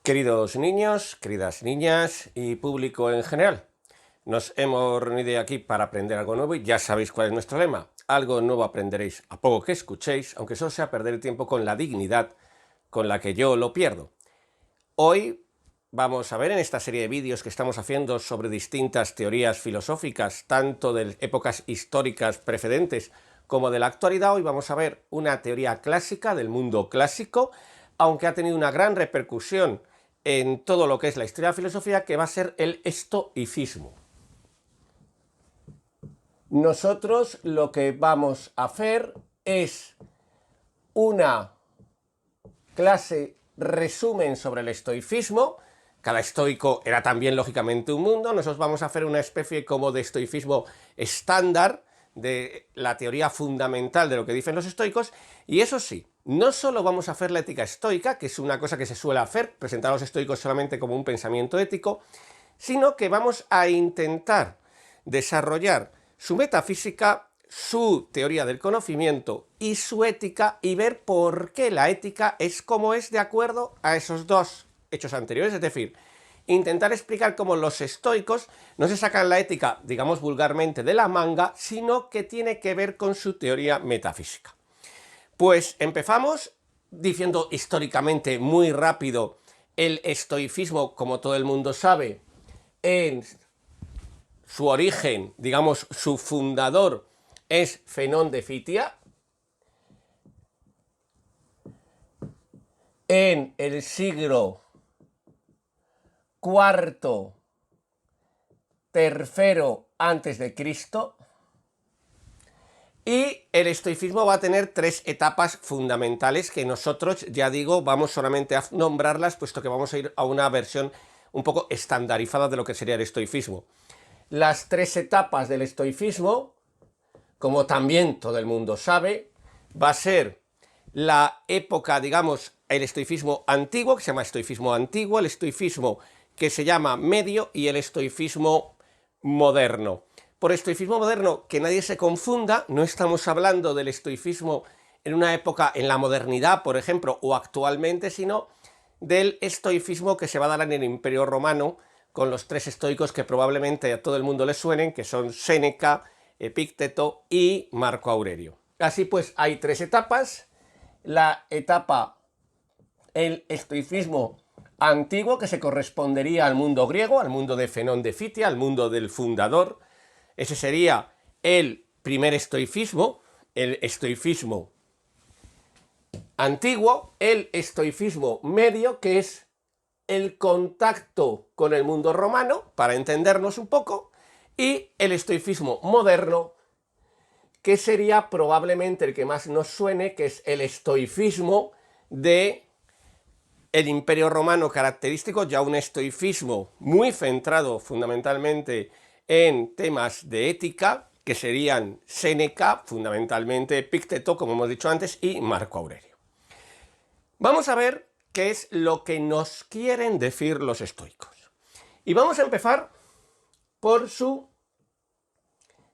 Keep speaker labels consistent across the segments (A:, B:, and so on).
A: Queridos niños, queridas niñas y público en general, nos hemos reunido aquí para aprender algo nuevo y ya sabéis cuál es nuestro lema. Algo nuevo aprenderéis a poco que escuchéis, aunque solo sea perder el tiempo con la dignidad con la que yo lo pierdo. Hoy vamos a ver en esta serie de vídeos que estamos haciendo sobre distintas teorías filosóficas, tanto de épocas históricas precedentes como de la actualidad. Hoy vamos a ver una teoría clásica del mundo clásico, aunque ha tenido una gran repercusión en todo lo que es la historia de la filosofía, que va a ser el estoicismo. Nosotros lo que vamos a hacer es una clase resumen sobre el estoicismo. Cada estoico era también lógicamente un mundo. Nosotros vamos a hacer una especie como de estoicismo estándar, de la teoría fundamental de lo que dicen los estoicos. Y eso sí, no solo vamos a hacer la ética estoica, que es una cosa que se suele hacer, presentar a los estoicos solamente como un pensamiento ético, sino que vamos a intentar desarrollar su metafísica, su teoría del conocimiento y su ética, y ver por qué la ética es como es de acuerdo a esos dos hechos anteriores. Es decir, intentar explicar cómo los estoicos no se sacan la ética, digamos vulgarmente, de la manga, sino que tiene que ver con su teoría metafísica. Pues empezamos diciendo históricamente muy rápido el estoicismo, como todo el mundo sabe, en su origen, digamos, su fundador es Zenón de Fitia. En el siglo IV, III antes de Cristo. Y el estoicismo va a tener tres etapas fundamentales que nosotros, ya digo, vamos solamente a nombrarlas, puesto que vamos a ir a una versión un poco estandarizada de lo que sería el estoicismo. Las tres etapas del estoicismo, como también todo el mundo sabe, va a ser la época, digamos, el estoicismo antiguo, que se llama estoicismo antiguo, el estoicismo que se llama medio y el estoicismo moderno. Por estoicismo moderno, que nadie se confunda, no estamos hablando del estoicismo en una época, en la modernidad, por ejemplo, o actualmente, sino del estoicismo que se va a dar en el Imperio Romano, con los tres estoicos que probablemente a todo el mundo les suenen, que son Séneca, Epícteto y Marco Aurelio. Así pues, hay tres etapas. La etapa, el estoicismo antiguo, que se correspondería al mundo griego, al mundo de Zenón de Fitia, al mundo del fundador. Ese sería el primer estoicismo, el estoicismo antiguo. El estoicismo medio, que es el contacto con el mundo romano, para entendernos un poco, y el estoicismo moderno, que sería probablemente el que más nos suene, que es el estoicismo de el Imperio Romano característico, ya un estoicismo muy centrado fundamentalmente en temas de ética, que serían Séneca, fundamentalmente Epícteto, como hemos dicho antes, y Marco Aurelio. Vamos a ver qué es lo que nos quieren decir los estoicos. Y vamos a empezar por su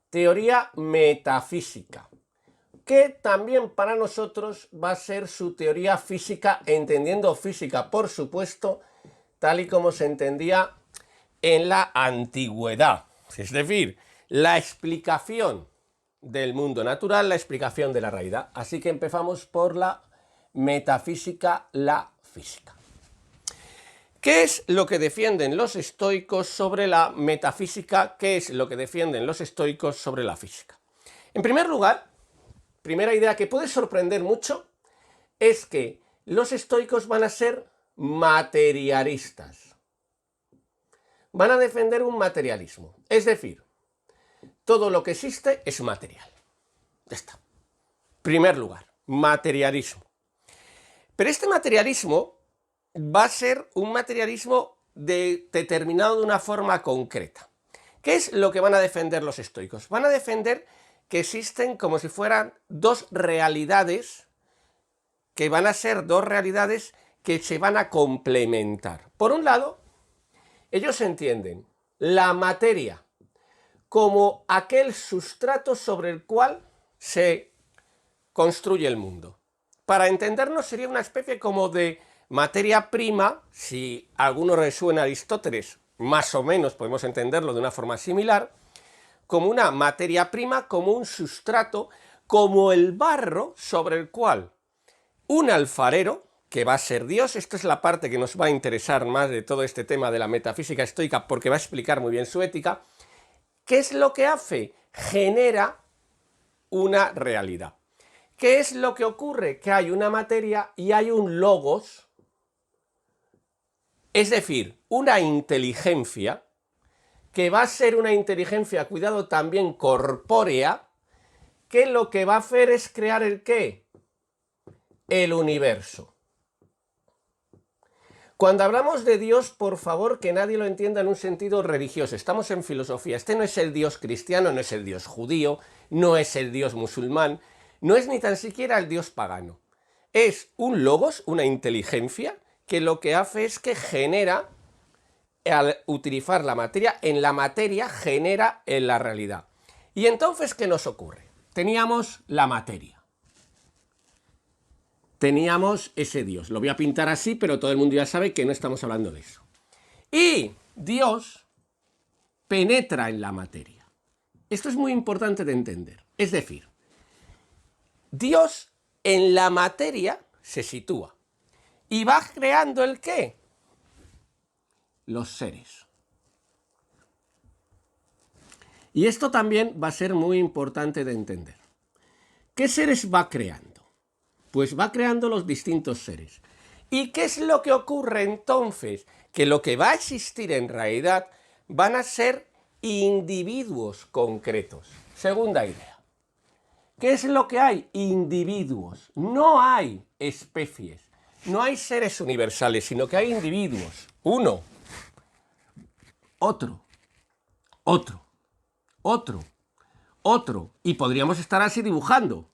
A: teoría metafísica, que también para nosotros va a ser su teoría física, entendiendo física, por supuesto, tal y como se entendía en la antigüedad. Es decir, la explicación del mundo natural, la explicación de la realidad. Así que empezamos por la metafísica, la física. ¿Qué es lo que defienden los estoicos sobre la metafísica? ¿Qué es lo que defienden los estoicos sobre la física? En primer lugar, primera idea que puede sorprender mucho, es que los estoicos van a ser materialistas. Van a defender un materialismo. Es decir, todo lo que existe es material. Ya está. Primer lugar, materialismo. Pero este materialismo va a ser un materialismo determinado de una forma concreta. ¿Qué es lo que van a defender los estoicos? Van a defender que existen como si fueran dos realidades, que van a ser dos realidades que se van a complementar. Por un lado, ellos entienden la materia como aquel sustrato sobre el cual se construye el mundo. Para entendernos, sería una especie como de Materia prima, si a alguno resuena Aristóteles, más o menos podemos entenderlo de una forma similar, como una materia prima, como un sustrato, como el barro sobre el cual un alfarero, que va a ser Dios, esta es la parte que nos va a interesar más de todo este tema de la metafísica estoica, porque va a explicar muy bien su ética, ¿qué es lo que hace? Genera una realidad. ¿Qué es lo que ocurre? Que hay una materia y hay un logos, es decir, una inteligencia, que va a ser una inteligencia, cuidado, también corpórea, que lo que va a hacer es crear el ¿qué? El universo. Cuando hablamos de Dios, por favor, que nadie lo entienda en un sentido religioso. Estamos en filosofía. Este no es el Dios cristiano, no es el Dios judío, no es el Dios musulmán, no es ni tan siquiera el Dios pagano. Es un logos, una inteligencia, que lo que hace es que genera, al utilizar la materia, en la materia genera en la realidad. Y entonces, ¿qué nos ocurre? Teníamos la materia. Teníamos ese Dios. Lo voy a pintar así, pero todo el mundo ya sabe que no estamos hablando de eso. Y Dios penetra en la materia. Esto es muy importante de entender. Es decir, Dios en la materia se sitúa y va creando ¿el qué? Los seres. Y esto también va a ser muy importante de entender. ¿Qué seres va creando? Pues va creando los distintos seres. ¿Y qué es lo que ocurre entonces? Que lo que va a existir en realidad van a ser individuos concretos. Segunda idea. ¿Qué es lo que hay? Individuos. No hay especies. No hay seres universales, sino que hay individuos. Uno, otro, otro, otro, otro. Y podríamos estar así dibujando.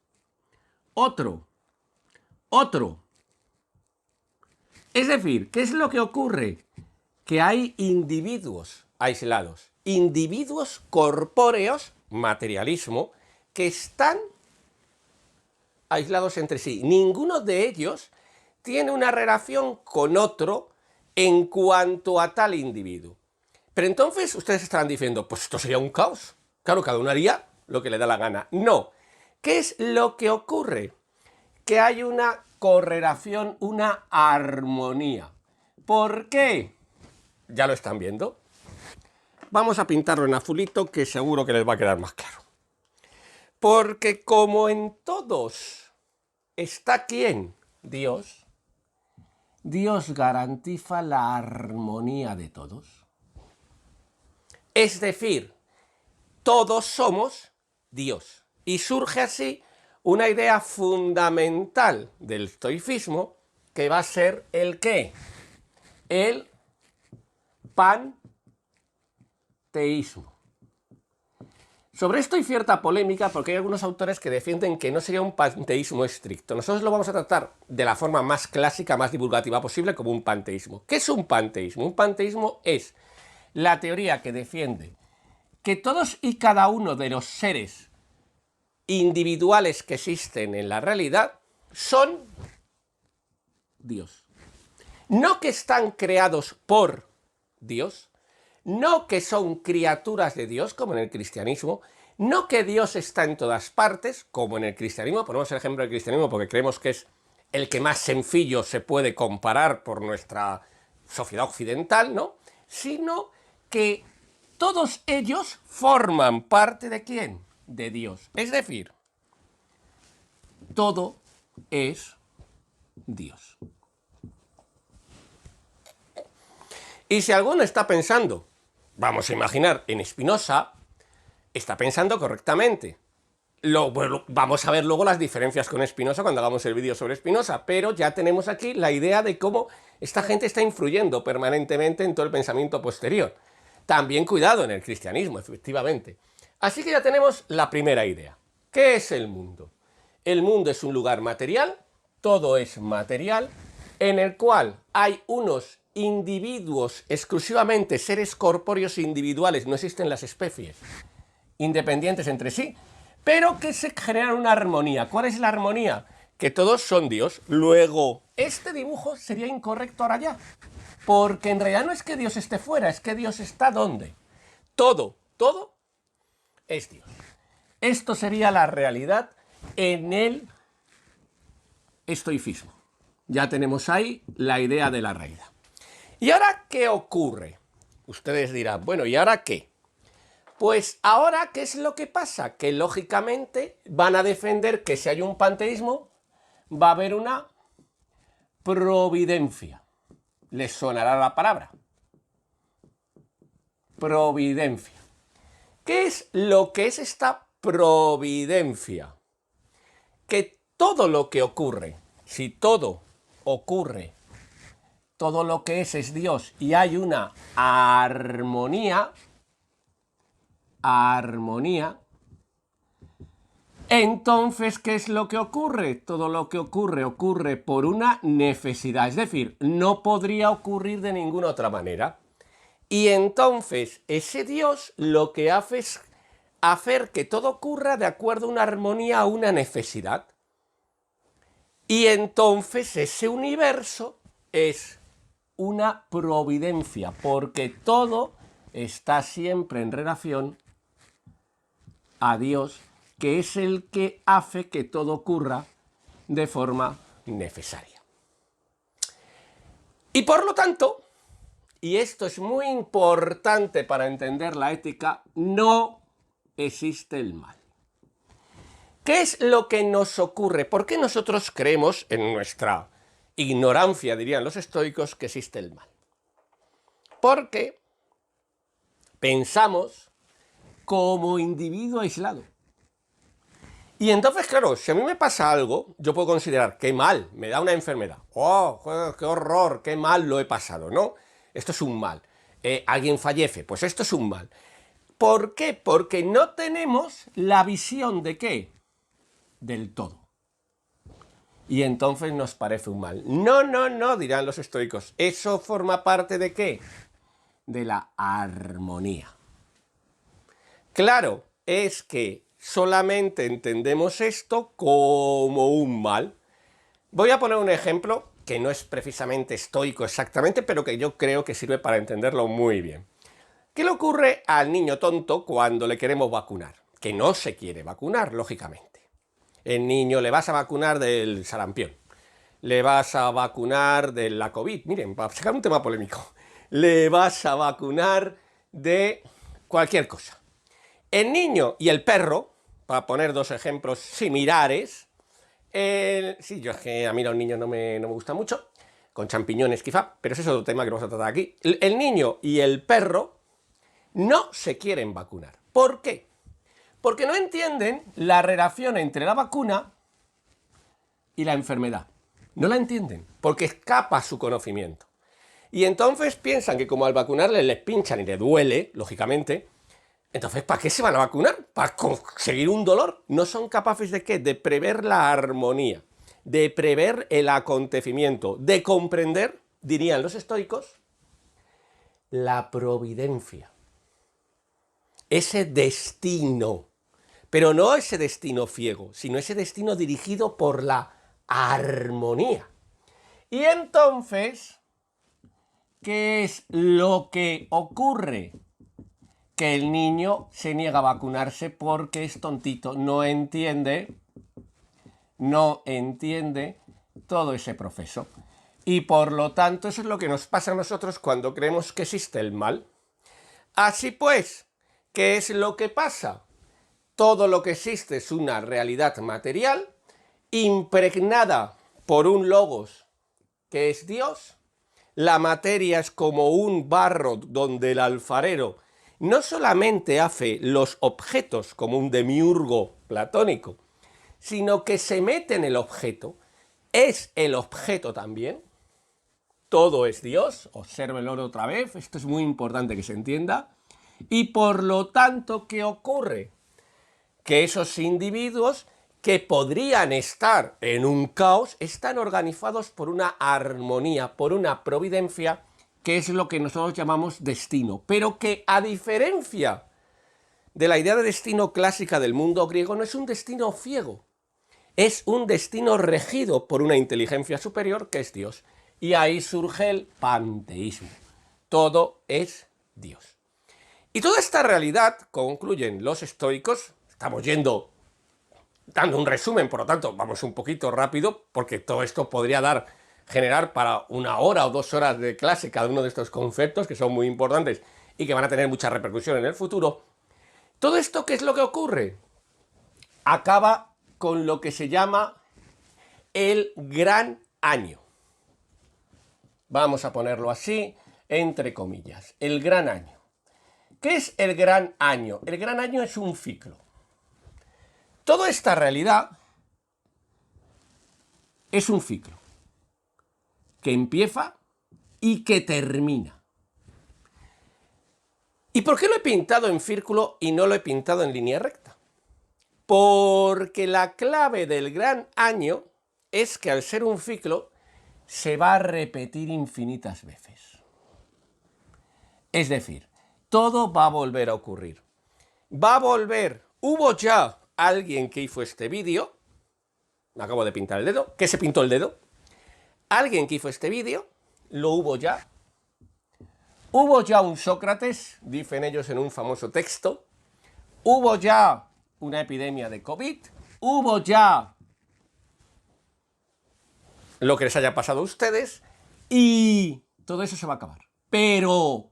A: Otro, otro. Es decir, ¿qué es lo que ocurre? Que hay individuos aislados, individuos corpóreos, materialismo, que están aislados entre sí. Ninguno de ellos tiene una relación con otro en cuanto a tal individuo. Pero entonces ustedes estarán diciendo, pues esto sería un caos. Claro, cada uno haría lo que le da la gana. No. ¿Qué es lo que ocurre? Que hay una correlación, una armonía. ¿Por qué? ¿Ya lo están viendo? Vamos a pintarlo en azulito, que seguro que les va a quedar más claro. Porque como en todos está ¿quién? Dios. Dios garantiza la armonía de todos. Es decir, todos somos Dios. Y surge así una idea fundamental del estoicismo, que va a ser ¿el qué? El panteísmo. Sobre esto hay cierta polémica porque hay algunos autores que defienden que no sería un panteísmo estricto. Nosotros lo vamos a tratar de la forma más clásica, más divulgativa posible, como un panteísmo. ¿Qué es un panteísmo? Un panteísmo es la teoría que defiende que todos y cada uno de los seres individuales que existen en la realidad son Dios. No que están creados por Dios, no que son criaturas de Dios, como en el cristianismo, no que Dios está en todas partes, como en el cristianismo. Ponemos el ejemplo del cristianismo porque creemos que es el que más sencillo se puede comparar por nuestra sociedad occidental, ¿no? Sino que todos ellos forman parte ¿de quién? De Dios. Es decir, todo es Dios. Y si alguno está pensando, vamos a imaginar, en Spinoza, está pensando correctamente. Vamos a ver luego las diferencias con Spinoza cuando hagamos el vídeo sobre Spinoza, pero ya tenemos aquí la idea de cómo esta gente está influyendo permanentemente en todo el pensamiento posterior. También cuidado en el cristianismo, efectivamente. Así que ya tenemos la primera idea. ¿Qué es el mundo? El mundo es un lugar material, todo es material, en el cual hay unos individuos, exclusivamente seres corpóreos individuales, no existen las especies, independientes entre sí, pero que se generan una armonía. ¿Cuál es la armonía? que todos son Dios. Luego, este dibujo sería incorrecto ahora ya, porque en realidad no es que Dios esté fuera, es que Dios está ¿dónde? Todo es Dios. Esto sería la realidad en el estoicismo. Ya tenemos ahí la idea de la realidad. ¿Y ahora qué ocurre? Ustedes dirán, bueno, ¿y ahora qué? Pues ahora, ¿qué es lo que pasa? Que lógicamente van a defender que si hay un panteísmo, va a haber una providencia. Les sonará la palabra. Providencia. ¿Qué es lo que es esta providencia? Que todo lo que ocurre, si todo ocurre, todo lo que es Dios y hay una armonía, entonces, ¿qué es lo que ocurre? Todo lo que ocurre por una necesidad, es decir, no podría ocurrir de ninguna otra manera. Y entonces, ese Dios lo que hace es hacer que todo ocurra de acuerdo a una armonía, a una necesidad. Y entonces ese universo es una providencia, porque todo está siempre en relación a Dios, que es el que hace que todo ocurra de forma necesaria. Y por lo tanto, y esto es muy importante para entender la ética, no existe el mal. ¿Qué es lo que nos ocurre? ¿Por qué nosotros creemos, en nuestra ignorancia, dirían los estoicos, que existe el mal? Porque pensamos como individuo aislado. Y entonces, claro, si a mí me pasa algo, yo puedo considerar, qué mal, me da una enfermedad. ¡Oh, qué horror, qué mal lo he pasado! ¿No? Esto es un mal. Alguien fallece, pues esto es un mal. ¿Por qué? Porque no tenemos la visión de ¿qué? Del todo. Y entonces nos parece un mal. No, no, no, dirán los estoicos. Eso forma parte ¿de qué? De la armonía. Claro, es que solamente entendemos esto como un mal. Voy a poner un ejemplo que no es precisamente estoico exactamente, pero que yo creo que sirve para entenderlo muy bien. ¿Qué le ocurre al niño tonto cuando le queremos vacunar? Que no se quiere vacunar, lógicamente. El niño le vas a vacunar del sarampión, le vas a vacunar de la COVID, miren, para sacar un tema polémico, le vas a vacunar de cualquier cosa. El niño y el perro, para poner dos ejemplos similares, sí, yo es que a mí los niños no me gustan mucho, con champiñones quizá, pero ese es otro tema que vamos a tratar aquí. El niño y el perro no se quieren vacunar. ¿Por qué? Porque no entienden la relación entre la vacuna y la enfermedad. No la entienden, porque escapa su conocimiento. Y entonces piensan que como al vacunarles les pinchan y les duele, lógicamente, entonces ¿para qué se van a vacunar? ¿Para conseguir un dolor? No son capaces de ¿qué? De prever la armonía, de prever el acontecimiento, de comprender, dirían los estoicos, la providencia. Ese destino, pero no ese destino ciego, sino ese destino dirigido por la armonía. Y entonces, ¿qué es lo que ocurre? Que el niño se niega a vacunarse porque es tontito, no entiende todo ese proceso. Y por lo tanto, eso es lo que nos pasa a nosotros cuando creemos que existe el mal. Así pues, ¿qué es lo que pasa? Todo lo que existe es una realidad material, impregnada por un logos que es Dios. La materia es como un barro donde el alfarero no solamente hace los objetos como un demiurgo platónico, sino que se mete en el objeto, es el objeto también. Todo es Dios, obsérvenlo otra vez, esto es muy importante que se entienda. Y por lo tanto, ¿qué ocurre? Que esos individuos que podrían estar en un caos están organizados por una armonía, por una providencia, que es lo que nosotros llamamos destino, pero que a diferencia de la idea de destino clásica del mundo griego, no es un destino ciego, es un destino regido por una inteligencia superior que es Dios. Y ahí surge el panteísmo. Todo es Dios. Y toda esta realidad, concluyen los estoicos, estamos dando un resumen, por lo tanto, vamos un poquito rápido, porque todo esto podría generar para 1 hora o 2 horas de clase cada uno de estos conceptos, que son muy importantes y que van a tener mucha repercusión en el futuro. Todo esto, ¿qué es lo que ocurre? Acaba con lo que se llama el gran año. Vamos a ponerlo así, entre comillas, el gran año. ¿Qué es el gran año? El gran año es un ciclo. Toda esta realidad es un ciclo que empieza y que termina. ¿Y por qué lo he pintado en círculo y no lo he pintado en línea recta? Porque la clave del gran año es que al ser un ciclo se va a repetir infinitas veces. Es decir, todo va a volver a ocurrir. Va a volver. Hubo ya alguien que hizo este vídeo. Me acabo de pintar el dedo. ¿Qué se pintó el dedo? Alguien que hizo este vídeo. Lo hubo ya. Hubo ya un Sócrates, dicen ellos en un famoso texto. Hubo ya una epidemia de COVID. Hubo ya lo que les haya pasado a ustedes. Y todo eso se va a acabar. Pero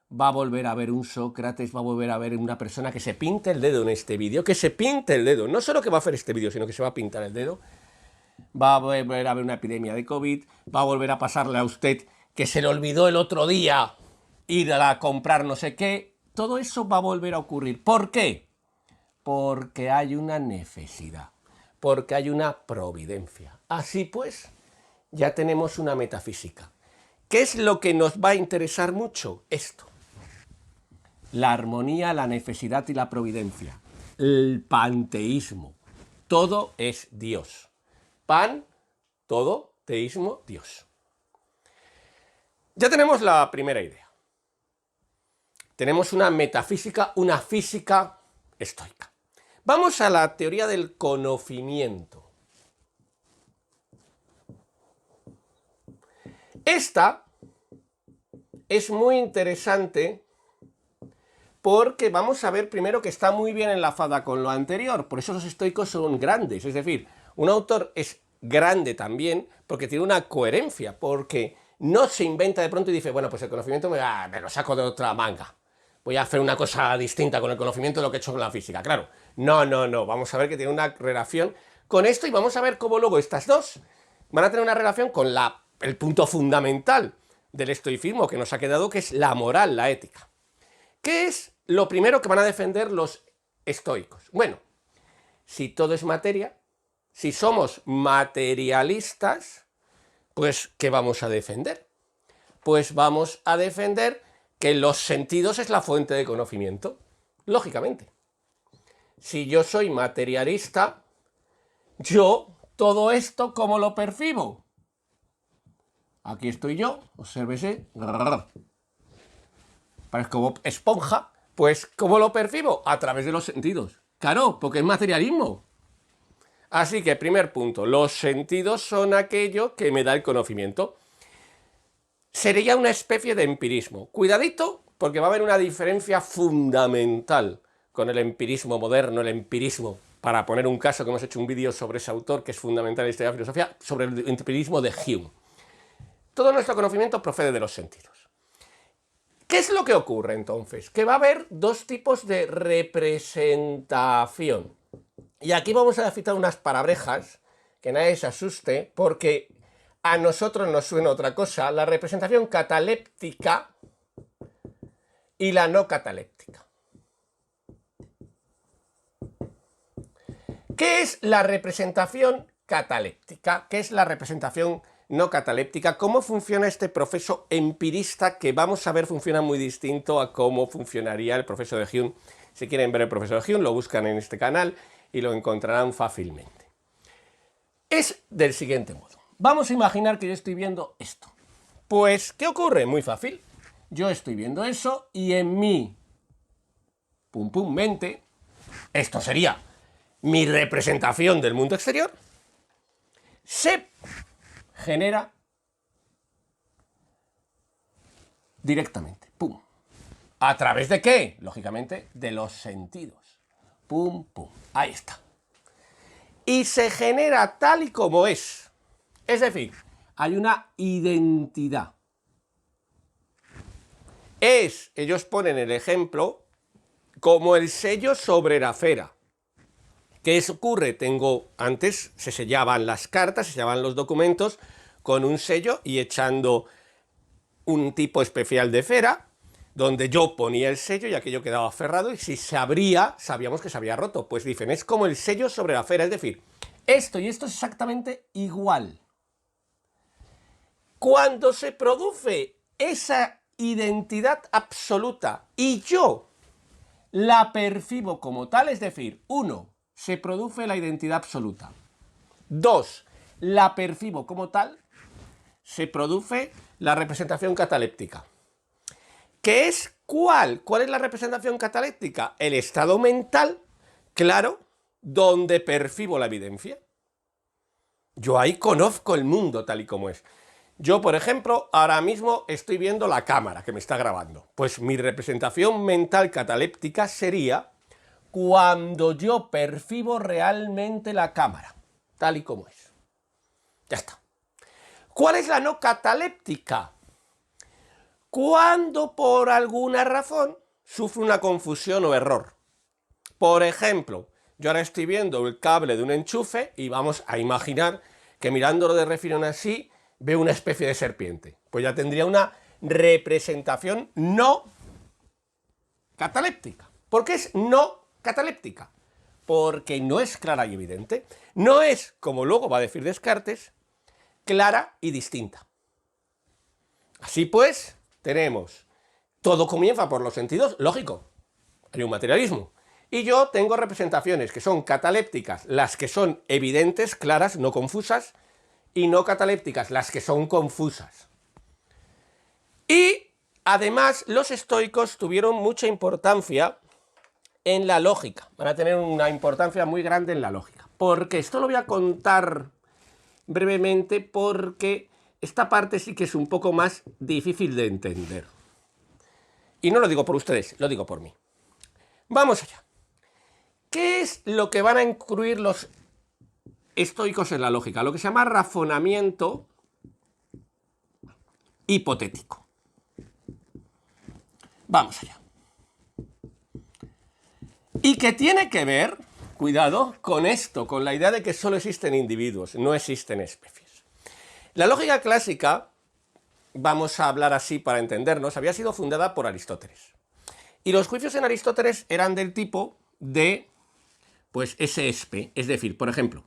A: va a volver a haber un Sócrates, va a volver a haber una persona que se pinte el dedo en este vídeo, que se pinte el dedo, no solo que va a hacer este vídeo, sino que se va a pintar el dedo, va a volver a haber una epidemia de COVID, va a volver a pasarle a usted que se le olvidó el otro día ir a comprar no sé qué, todo eso va a volver a ocurrir. ¿Por qué? Porque hay una necesidad, porque hay una providencia. Así pues, ya tenemos una metafísica. ¿Qué es lo que nos va a interesar mucho? Esto. La armonía, la necesidad y la providencia. El panteísmo. Todo es Dios. Pan, todo, teísmo, Dios. Ya tenemos la primera idea. Tenemos una metafísica, una física estoica. Vamos a la teoría del conocimiento. Esta es muy interesante porque vamos a ver primero que está muy bien enlazada con lo anterior, por eso los estoicos son grandes, es decir, un autor es grande también porque tiene una coherencia, porque no se inventa de pronto y dice, bueno, pues el conocimiento me lo saco de otra manga, voy a hacer una cosa distinta con el conocimiento de lo que he hecho con la física, claro, no, vamos a ver que tiene una relación con esto y vamos a ver cómo luego estas dos van a tener una relación con el punto fundamental del estoicismo que nos ha quedado, que es la moral, la ética. ¿Qué es lo primero que van a defender los estoicos? Bueno, si todo es materia, si somos materialistas, pues ¿qué vamos a defender? Pues vamos a defender que los sentidos es la fuente de conocimiento, lógicamente. Si yo soy materialista, yo todo esto, ¿cómo lo percibo? Aquí estoy yo, obsérvese, parece como esponja, pues ¿cómo lo percibo? A través de los sentidos. Claro, porque es materialismo. Así que, primer punto, los sentidos son aquello que me da el conocimiento. Sería una especie de empirismo. Cuidadito, porque va a haber una diferencia fundamental con el empirismo moderno, el empirismo, para poner un caso que hemos hecho un vídeo sobre ese autor, que es fundamental en la historia de la filosofía, sobre el empirismo de Hume. Todo nuestro conocimiento procede de los sentidos. ¿Qué es lo que ocurre entonces? Que va a haber dos tipos de representación. Y aquí vamos a citar unas palabrejas, que nadie se asuste, porque a nosotros nos suena otra cosa, la representación cataléptica y la no cataléptica. ¿Qué es la representación cataléptica? ¿Qué es la representación no cataléptica? ¿Cómo funciona este proceso empirista que vamos a ver funciona muy distinto a cómo funcionaría el proceso de Hume? Si quieren ver el proceso de Hume, lo buscan en este canal y lo encontrarán fácilmente. Es del siguiente modo. Vamos a imaginar que yo estoy viendo esto. Pues, ¿qué ocurre? Muy fácil. Yo estoy viendo eso y en mi mente, esto sería mi representación del mundo exterior, se genera directamente. ¡Pum! ¿A través de qué? Lógicamente, de los sentidos. ¡Pum, pum! Ahí está. Y se genera tal y como es. Es decir, hay una identidad. Ellos ponen el ejemplo como el sello sobre la fera. ¿Qué ocurre? Antes se sellaban las cartas, se sellaban los documentos con un sello y echando un tipo especial de cera, donde yo ponía el sello y aquello quedaba cerrado, y si se abría, sabíamos que se había roto. Pues dicen, es como el sello sobre la cera, es decir, esto y esto es exactamente igual. Cuando se produce esa identidad absoluta y yo la percibo como tal, es decir, 1, se produce la identidad absoluta. 2, la percibo como tal, se produce la representación cataléptica. ¿Qué es cuál? ¿Cuál es la representación cataléptica? El estado mental, claro, donde percibo la evidencia. Yo ahí conozco el mundo tal y como es. Yo, por ejemplo, ahora mismo estoy viendo la cámara que me está grabando. Pues mi representación mental cataléptica sería cuando yo percibo realmente la cámara, tal y como es. Ya está. ¿Cuál es la no cataléptica? Cuando por alguna razón sufre una confusión o error. Por ejemplo, yo ahora estoy viendo el cable de un enchufe y vamos a imaginar que mirándolo de refilón así veo una especie de serpiente. Pues ya tendría una representación no cataléptica. ¿Por qué es no cataléptica? Porque no es clara y evidente. No es, como luego va a decir Descartes, clara y distinta. Así pues, tenemos, todo comienza por los sentidos, lógico, hay un materialismo. Y yo tengo representaciones que son catalépticas, las que son evidentes, claras, no confusas, y no catalépticas, las que son confusas. Y además los estoicos tuvieron mucha importancia en la lógica, van a tener una importancia muy grande en la lógica. Porque esto lo voy a contar brevemente porque esta parte sí que es un poco más difícil de entender. Y no lo digo por ustedes, lo digo por mí. Vamos allá. ¿Qué es lo que van a incluir los estoicos en la lógica? Lo que se llama razonamiento hipotético. Vamos allá. Y que tiene que ver, cuidado, con esto, con la idea de que solo existen individuos, no existen especies. La lógica clásica, vamos a hablar así para entendernos, había sido fundada por Aristóteles. Y los juicios en Aristóteles eran del tipo de, pues, ese espe, es decir, por ejemplo,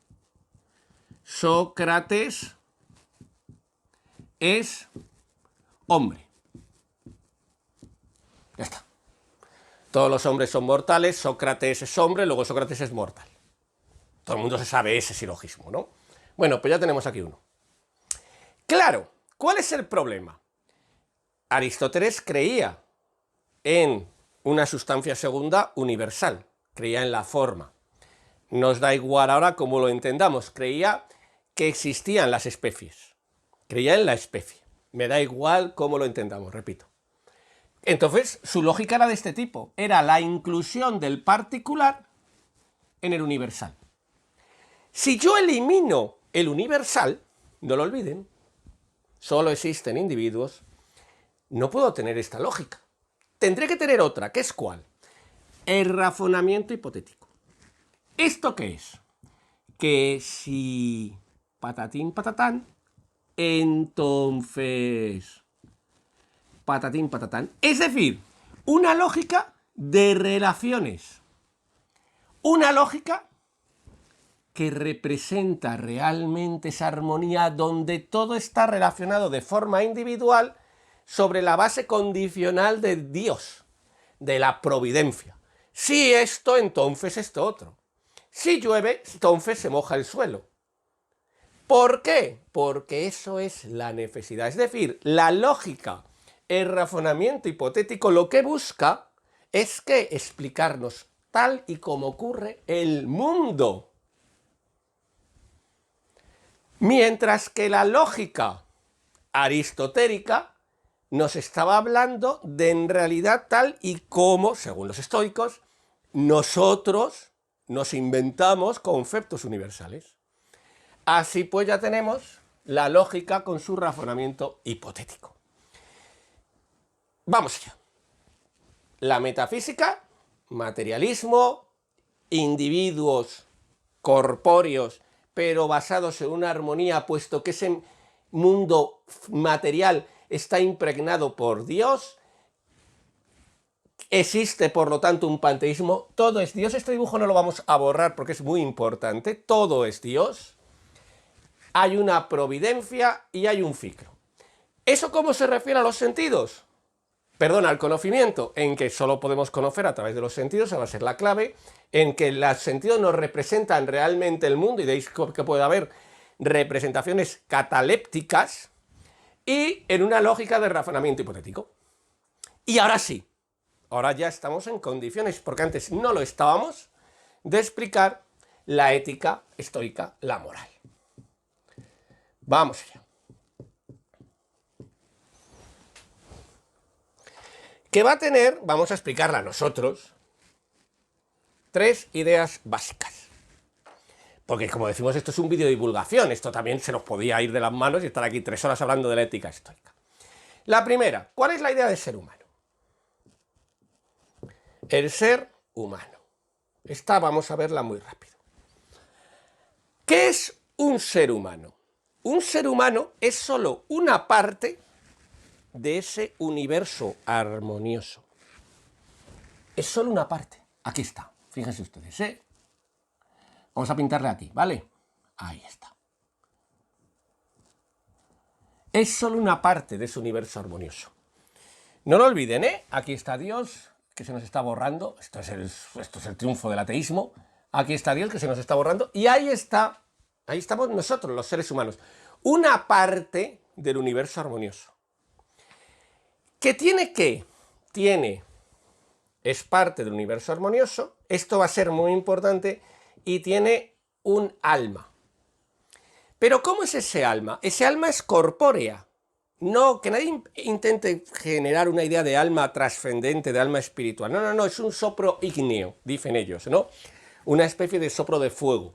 A: Sócrates es hombre. Ya está. Todos los hombres son mortales, Sócrates es hombre, luego Sócrates es mortal. Todo el mundo se sabe ese silogismo, ¿no? Bueno, pues ya tenemos aquí uno. Claro, ¿cuál es el problema? Aristóteles creía en una sustancia segunda universal, creía en la forma. Nos da igual ahora cómo lo entendamos, creía que existían las especies, creía en la especie. Me da igual cómo lo entendamos, repito. Entonces, su lógica era de este tipo, era la inclusión del particular en el universal. Si yo elimino el universal, no lo olviden, solo existen individuos, no puedo tener esta lógica. Tendré que tener otra, ¿qué es cuál? El razonamiento hipotético. ¿Esto qué es? Que si patatín patatán, entonces patatín patatán. Es decir, una lógica de relaciones. Una lógica que representa realmente esa armonía donde todo está relacionado de forma individual sobre la base condicional de Dios, de la providencia. Si esto, entonces esto otro. Si llueve, entonces se moja el suelo. ¿Por qué? Porque eso es la necesidad. Es decir, la lógica, el razonamiento hipotético, lo que busca es que explicarnos tal y como ocurre el mundo. Mientras que la lógica aristotélica nos estaba hablando de en realidad tal y como, según los estoicos, nosotros nos inventamos conceptos universales. Así pues ya tenemos la lógica con su razonamiento hipotético. Vamos allá. La metafísica, materialismo, individuos corpóreos, pero basados en una armonía, puesto que ese mundo material está impregnado por Dios. Existe, por lo tanto, un panteísmo. Todo es Dios. Este dibujo no lo vamos a borrar porque es muy importante. Todo es Dios. Hay una providencia y hay un ciclo. ¿Eso cómo se refiere a los sentidos? Perdón, al conocimiento, en que solo podemos conocer a través de los sentidos, esa va a ser la clave, en que los sentidos nos representan realmente el mundo, y veis que puede haber representaciones catalépticas, y en una lógica de razonamiento hipotético. Y ahora sí, ahora ya estamos en condiciones, porque antes no lo estábamos, de explicar la ética estoica, la moral. Vamos allá. Que va a tener, vamos a explicarla nosotros, 3 ideas básicas. Porque como decimos, esto es un vídeo de divulgación, esto también se nos podía ir de las manos y estar aquí 3 horas hablando de la ética estoica. La primera, ¿cuál es la idea del ser humano? El ser humano. Esta vamos a verla muy rápido. ¿Qué es un ser humano? Un ser humano es solo una parte de ese universo armonioso. Es solo una parte. Aquí está. Fíjense ustedes, ¿eh? Vamos a pintarle aquí, ¿vale? Ahí está. Es solo una parte de ese universo armonioso. No lo olviden, ¿eh? Aquí está Dios, que se nos está borrando. Esto es el triunfo del ateísmo. Aquí está Dios, que se nos está borrando. Y ahí está, ahí estamos nosotros, los seres humanos. Una parte del universo armonioso. ¿Qué tiene qué? Es parte del universo armonioso. Esto va a ser muy importante. Y tiene un alma. ¿Pero cómo es ese alma? Ese alma es corpórea. No, que nadie intente generar una idea de alma trascendente, de alma espiritual. No, no, no, es un sopro ígneo, dicen ellos, ¿no? Una especie de soplo de fuego.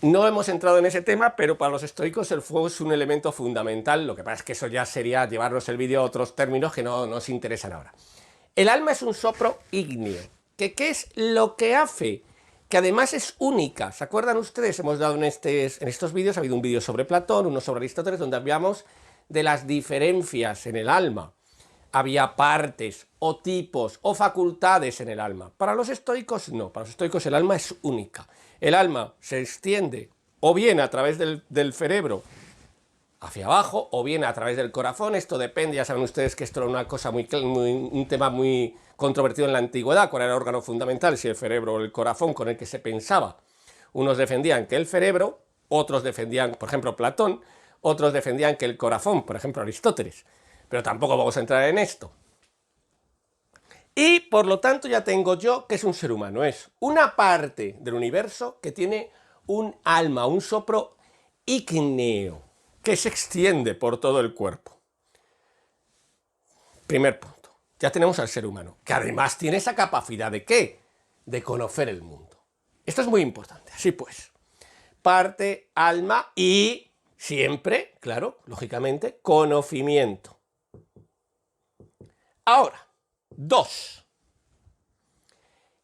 A: No hemos entrado en ese tema, pero para los estoicos el fuego es un elemento fundamental. Lo que pasa es que eso ya sería llevarnos el vídeo a otros términos que no nos interesan ahora. El alma es un sopro ígneo. ¿Qué es lo que hace? Que además es única. ¿Se acuerdan ustedes? Hemos dado en estos vídeos, ha habido un vídeo sobre Platón, uno sobre Aristóteles, donde hablamos de las diferencias en el alma. Había partes, o tipos, o facultades en el alma. Para los estoicos no, para los estoicos el alma es única. El alma se extiende o bien a través del cerebro hacia abajo, o bien a través del corazón. Esto depende, ya saben ustedes que esto era una cosa un tema muy controvertido en la antigüedad, cuál era el órgano fundamental, si el cerebro o el corazón con el que se pensaba. Unos defendían que el cerebro, otros defendían, por ejemplo, Platón, otros defendían que el corazón, por ejemplo, Aristóteles. Pero tampoco vamos a entrar en esto. Y, por lo tanto, ya tengo yo que es un ser humano. Es una parte del universo que tiene un alma, un sopro ígneo, que se extiende por todo el cuerpo. Primer punto. Ya tenemos al ser humano, que además tiene esa capacidad de ¿qué? De conocer el mundo. Esto es muy importante. Así pues, parte, alma y siempre, claro, lógicamente, conocimiento. Ahora, 2.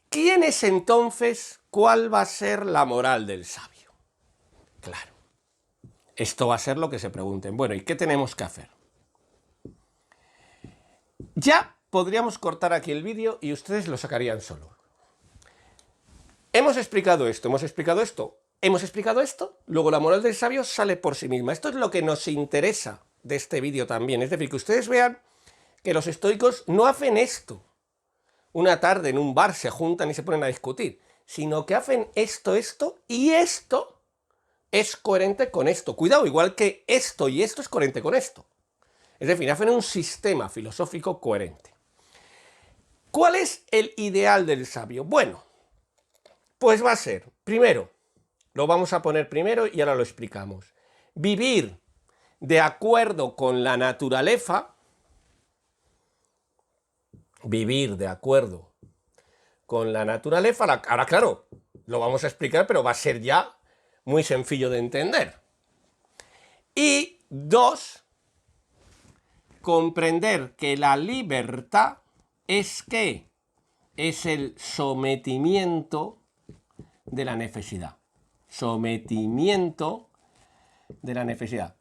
A: ¿Quién es entonces? ¿Cuál va a ser la moral del sabio? Claro. Esto va a ser lo que se pregunten. Bueno, ¿y qué tenemos que hacer? Ya podríamos cortar aquí el vídeo y ustedes lo sacarían solo. Hemos explicado esto, hemos explicado esto, hemos explicado esto, luego la moral del sabio sale por sí misma. Esto es lo que nos interesa de este vídeo también. Es decir, que ustedes vean que los estoicos no hacen esto. Una tarde en un bar se juntan y se ponen a discutir, sino que hacen esto y esto es coherente con esto. Cuidado, igual que esto y esto es coherente con esto. Es decir, hacen un sistema filosófico coherente. ¿Cuál es el ideal del sabio? Bueno, pues va a ser, primero, lo vamos a poner primero y ahora lo explicamos. Vivir de acuerdo con la naturaleza, vivir de acuerdo con la naturaleza, ahora claro, lo vamos a explicar, pero va a ser ya muy sencillo de entender. Y dos, comprender que la libertad es ¿qué? Es el sometimiento de la necesidad. Sometimiento de la necesidad.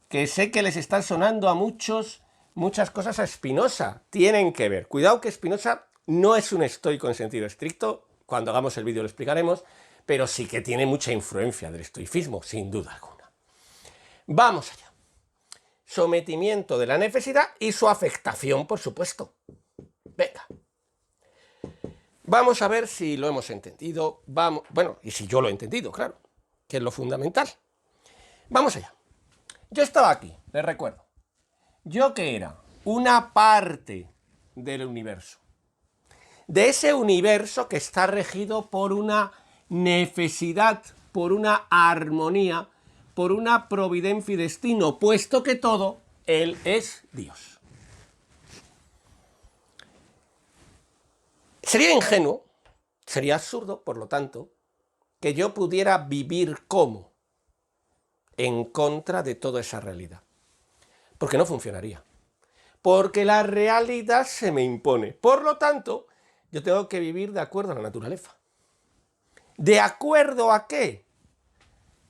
A: Que sé que les está sonando a muchos muchas cosas a Spinoza. Tienen que ver. Cuidado que Spinoza no es un estoico en sentido estricto. Cuando hagamos el vídeo lo explicaremos. Pero sí que tiene mucha influencia del estoicismo, sin duda alguna. Vamos allá. Sometimiento de la necesidad y su afectación, por supuesto. Venga. Vamos a ver si lo hemos entendido. Bueno, y si yo lo he entendido, claro, que es lo fundamental. Vamos allá. Yo estaba aquí, les recuerdo. Yo que era una parte del universo. De ese universo que está regido por una necesidad, por una armonía, por una providencia y destino, puesto que todo, Él es Dios. Sería ingenuo, sería absurdo, por lo tanto, que yo pudiera vivir como en contra de toda esa realidad. Porque no funcionaría. Porque la realidad se me impone. Por lo tanto, yo tengo que vivir de acuerdo a la naturaleza. ¿De acuerdo a qué?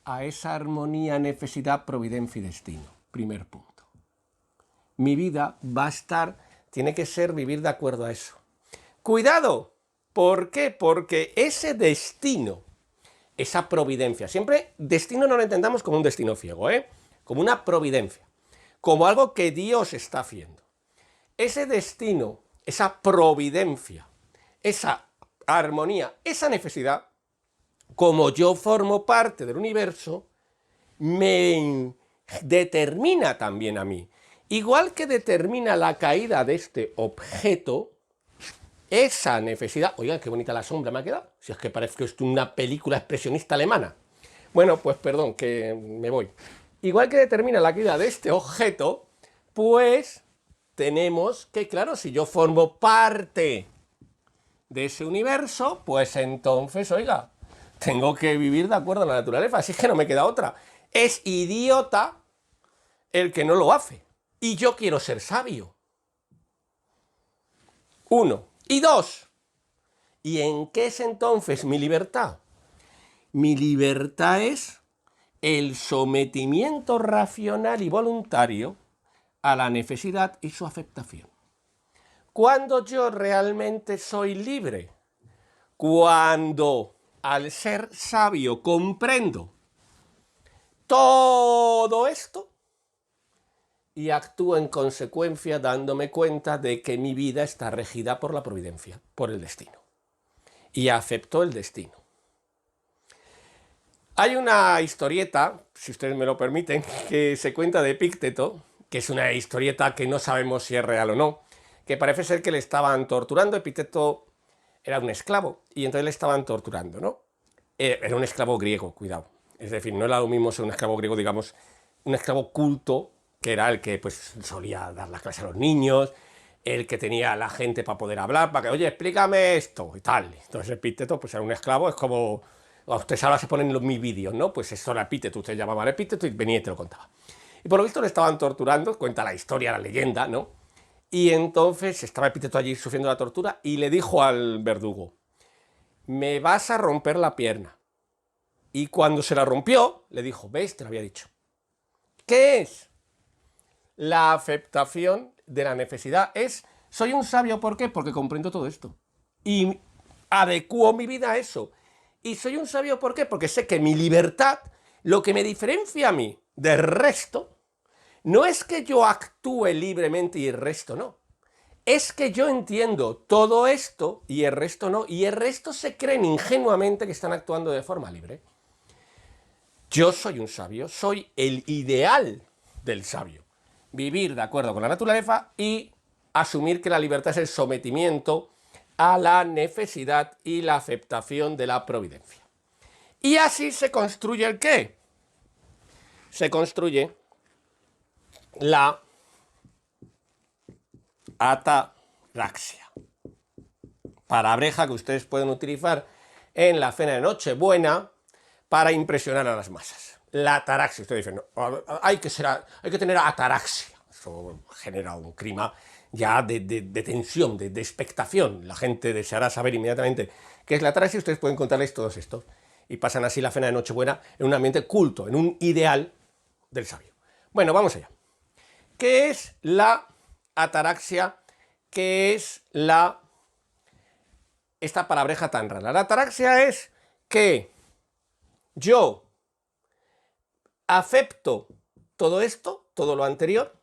A: A esa armonía, necesidad, providencia y destino. Primer punto. Mi vida va a estar, tiene que ser vivir de acuerdo a eso. Cuidado, ¿por qué? Porque ese destino, esa providencia, siempre destino no lo entendamos como un destino ciego, como una providencia, como algo que Dios está haciendo. Ese destino, esa providencia, esa armonía, esa necesidad, como yo formo parte del universo, me determina también a mí. Igual que determina la caída de este objeto, esa necesidad... Oigan, qué bonita la sombra me ha quedado. Si es que parece que es una película expresionista alemana. Bueno, pues perdón, que me voy. Igual que determina la caída de este objeto, pues tenemos que, claro, si yo formo parte de ese universo, pues entonces, oiga, tengo que vivir de acuerdo a la naturaleza. Así es que no me queda otra. Es idiota el que no lo hace. Y yo quiero ser sabio. Uno. Y dos, ¿y en qué es entonces mi libertad? Mi libertad es el sometimiento racional y voluntario a la necesidad y su aceptación. ¿Cuándo yo realmente soy libre? Cuando, al ser sabio, comprendo todo esto y actúo en consecuencia dándome cuenta de que mi vida está regida por la providencia, por el destino. Y acepto el destino. Hay una historieta, si ustedes me lo permiten, que se cuenta de Epicteto, que es una historieta que no sabemos si es real o no, que parece ser que le estaban torturando. Epicteto era un esclavo y entonces le estaban torturando, ¿no? Era un esclavo griego, cuidado. Es decir, no era lo mismo ser un esclavo griego, digamos, un esclavo culto, que era el que pues solía dar las clases a los niños, el que tenía a la gente para poder hablar, para que, oye, explícame esto y tal. Entonces Epicteto pues era un esclavo, es como... Ustedes ahora se ponen mis vídeos, ¿no? Pues eso era Epicteto, usted llamaba a Epicteto y venía y te lo contaba. Y por lo visto le estaban torturando, cuenta la historia, la leyenda, ¿no? Y entonces estaba Epicteto allí sufriendo la tortura y le dijo al verdugo, me vas a romper la pierna. Y cuando se la rompió, le dijo, ¿ves? Te lo había dicho. ¿Qué es? La aceptación de la necesidad. Soy un sabio, ¿por qué? Porque comprendo todo esto. Y adecuo mi vida a eso. Y soy un sabio, ¿por qué? Porque sé que mi libertad, lo que me diferencia a mí del resto, no es que yo actúe libremente y el resto no. Es que yo entiendo todo esto y el resto no. Y el resto se creen ingenuamente que están actuando de forma libre. Yo soy un sabio, soy el ideal del sabio. Vivir de acuerdo con la naturaleza y asumir que la libertad es el sometimiento a la necesidad y la aceptación de la providencia. Y así se construye ¿el qué? Se construye la ataraxia. Palabreja que ustedes pueden utilizar en la cena de Nochebuena para impresionar a las masas. La ataraxia. Ustedes dicen, no, hay que tener ataraxia. Eso genera un clima ya de tensión, de expectación. La gente deseará saber inmediatamente qué es la ataraxia. Ustedes pueden contarles todos estos. Y pasan así la cena de Nochebuena en un ambiente culto, en un ideal del sabio. Bueno, vamos allá. ¿Qué es la ataraxia? ¿Qué es esta palabreja tan rara? La ataraxia es que yo acepto todo esto, todo lo anterior,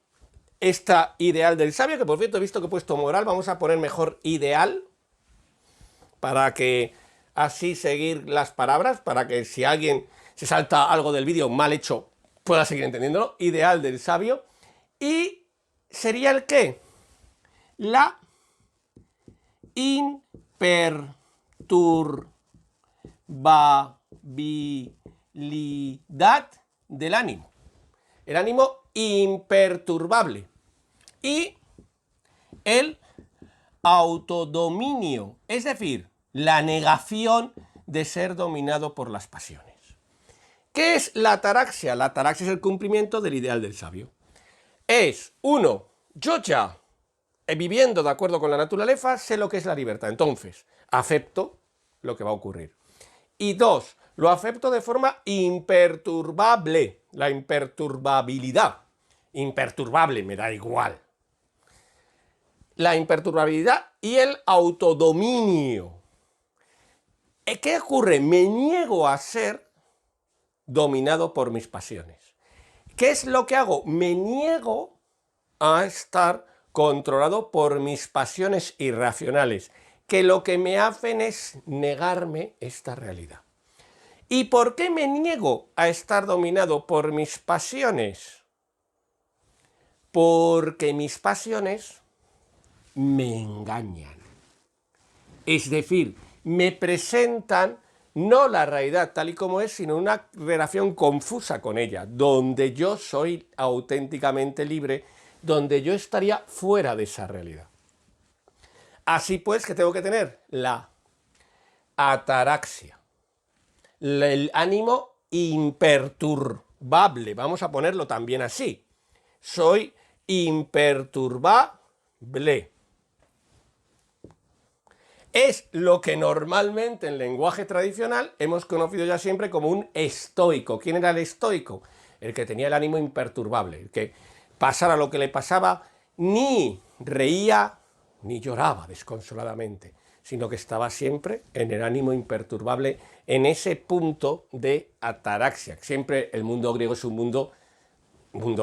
A: esta ideal del sabio, que por cierto he visto que he puesto moral, vamos a poner mejor ideal, para que así seguir las palabras, para que si alguien se salta algo del vídeo mal hecho, pueda seguir entendiéndolo. Ideal del sabio. Y sería el qué? La imperturbabilidad del ánimo. El ánimo imperturbable. Y el autodominio, es decir, la negación de ser dominado por las pasiones. ¿Qué es la ataraxia? La ataraxia es el cumplimiento del ideal del sabio. Es, uno, yo ya, viviendo de acuerdo con la naturaleza, sé lo que es la libertad. Entonces, acepto lo que va a ocurrir. Y dos, lo acepto de forma imperturbable. La imperturbabilidad. Imperturbable, me da igual. La imperturbabilidad y el autodominio. ¿Qué ocurre? Me niego a ser dominado por mis pasiones. ¿Qué es lo que hago? Me niego a estar controlado por mis pasiones irracionales, que lo que me hacen es negarme esta realidad. ¿Y por qué me niego a estar dominado por mis pasiones? Porque mis pasiones me engañan. Es decir, me presentan no la realidad tal y como es, sino una relación confusa con ella, donde yo soy auténticamente libre, donde yo estaría fuera de esa realidad. Así pues, ¿qué tengo que tener? La ataraxia, el ánimo imperturbable, vamos a ponerlo también así. Soy imperturbable. Es lo que normalmente en lenguaje tradicional hemos conocido ya siempre como un estoico. ¿Quién era el estoico? El que tenía el ánimo imperturbable, el que pasara lo que le pasaba, ni reía ni lloraba desconsoladamente, sino que estaba siempre en el ánimo imperturbable, en ese punto de ataraxia. Siempre el mundo griego es un mundo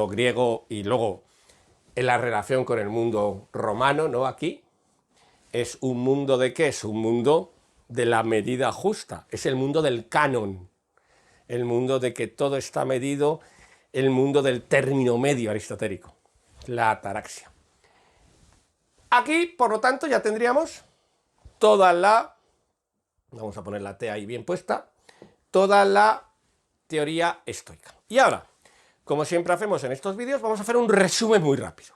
A: griego, y luego en la relación con el mundo romano, ¿no? Aquí es un mundo ¿de qué? Es un mundo de la medida justa, es el mundo del canon, el mundo de que todo está medido, el mundo del término medio aristotélico, la ataraxia. Aquí, por lo tanto, ya tendríamos toda la, vamos a poner la T ahí bien puesta, toda la teoría estoica. Y ahora, como siempre hacemos en estos vídeos, vamos a hacer un resumen muy rápido,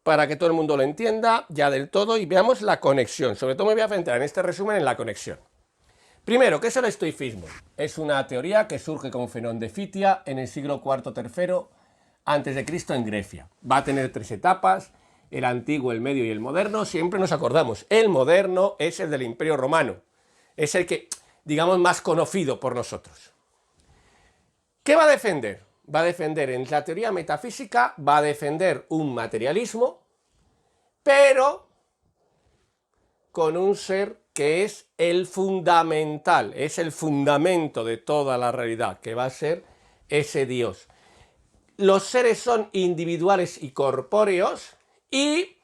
A: para que todo el mundo lo entienda ya del todo y veamos la conexión. Sobre todo me voy a centrar en este resumen en la conexión. Primero, ¿qué es el estoicismo? Es una teoría que surge con Zenón de Fitia en el siglo IV-III a.C. en Grecia. Va a tener tres etapas, el antiguo, el medio y el moderno. Siempre nos acordamos, el moderno es el del Imperio Romano. Es el que, digamos, más conocido por nosotros. ¿Qué va a defender? Va a defender en la teoría metafísica, va a defender un materialismo, pero con un ser que es el fundamental, es el fundamento de toda la realidad, que va a ser ese Dios. Los seres son individuales y corpóreos, y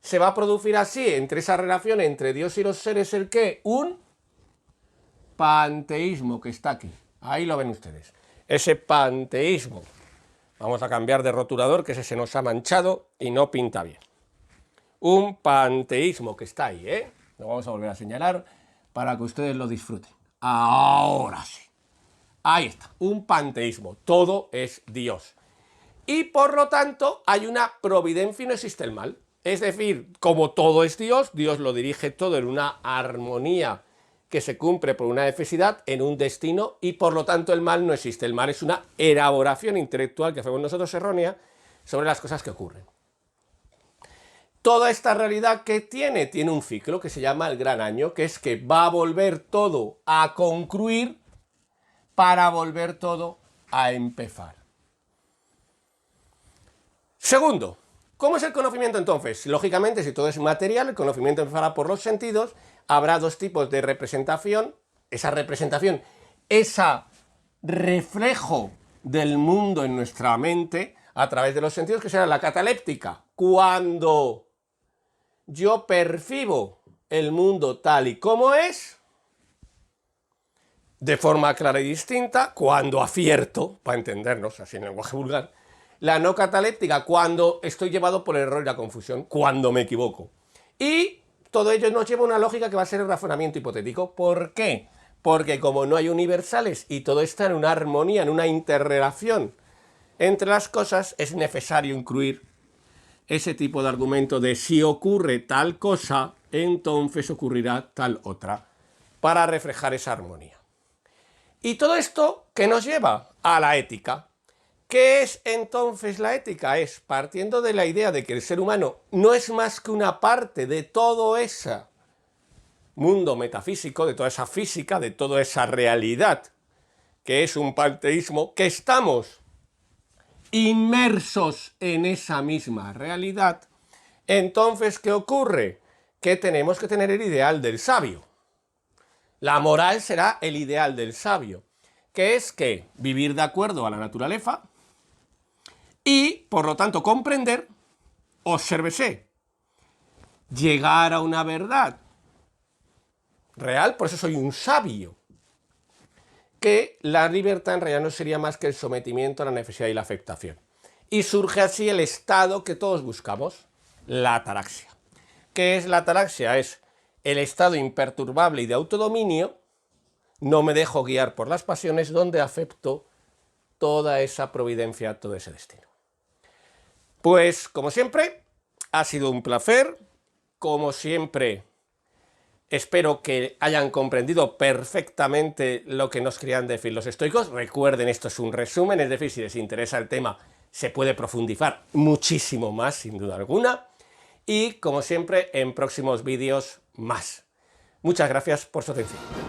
A: se va a producir así, entre esa relación entre Dios y los seres, ¿el qué? Un panteísmo que está aquí. Ahí lo ven ustedes. Ese panteísmo. Vamos a cambiar de rotulador, que ese se nos ha manchado y no pinta bien. Un panteísmo que está ahí, ¿eh? Lo vamos a volver a señalar para que ustedes lo disfruten. Ahora sí. Ahí está, un panteísmo. Todo es Dios. Y por lo tanto hay una providencia y no existe el mal. Es decir, como todo es Dios, Dios lo dirige todo en una armonía que se cumple por una necesidad, en un destino, y por lo tanto el mal no existe. El mal es una elaboración intelectual que hacemos nosotros errónea sobre las cosas que ocurren. Toda esta realidad que tiene un ciclo que se llama el gran año, que es que va a volver todo a concluir para volver todo a empezar. Segundo, ¿cómo es el conocimiento entonces? Lógicamente, si todo es material, el conocimiento empezará por los sentidos, habrá dos tipos de representación, ese reflejo del mundo en nuestra mente a través de los sentidos, que será la cataléptica, cuando yo percibo el mundo tal y como es, de forma clara y distinta, cuando acierto, para entendernos así en lenguaje vulgar. La no cataléptica, cuando estoy llevado por el error y la confusión, cuando me equivoco. Y todo ello nos lleva a una lógica que va a ser el razonamiento hipotético. ¿Por qué? Porque como no hay universales y todo está en una armonía, en una interrelación entre las cosas, es necesario incluir ese tipo de argumento de si ocurre tal cosa, entonces ocurrirá tal otra, para reflejar esa armonía. Y todo esto, ¿qué nos lleva? A la ética. ¿Qué es entonces la ética? Es partiendo de la idea de que el ser humano no es más que una parte de todo ese mundo metafísico, de toda esa física, de toda esa realidad, que es un panteísmo, que estamos inmersos en esa misma realidad. Entonces, ¿qué ocurre? Que tenemos que tener el ideal del sabio. La moral será el ideal del sabio, que es que vivir de acuerdo a la naturaleza y, por lo tanto, comprender, obsérvese, llegar a una verdad real, por eso soy un sabio, que la libertad en realidad no sería más que el sometimiento a la necesidad y la aceptación. Y surge así el estado que todos buscamos, la ataraxia. ¿Qué es la ataraxia? Es el estado imperturbable y de autodominio, no me dejo guiar por las pasiones, donde acepto toda esa providencia, todo ese destino. Pues, como siempre, ha sido un placer. Como siempre, espero que hayan comprendido perfectamente lo que nos querían decir los estoicos. Recuerden, esto es un resumen, es decir, si les interesa el tema, se puede profundizar muchísimo más, sin duda alguna. Y, como siempre, en próximos vídeos más. Muchas gracias por su atención.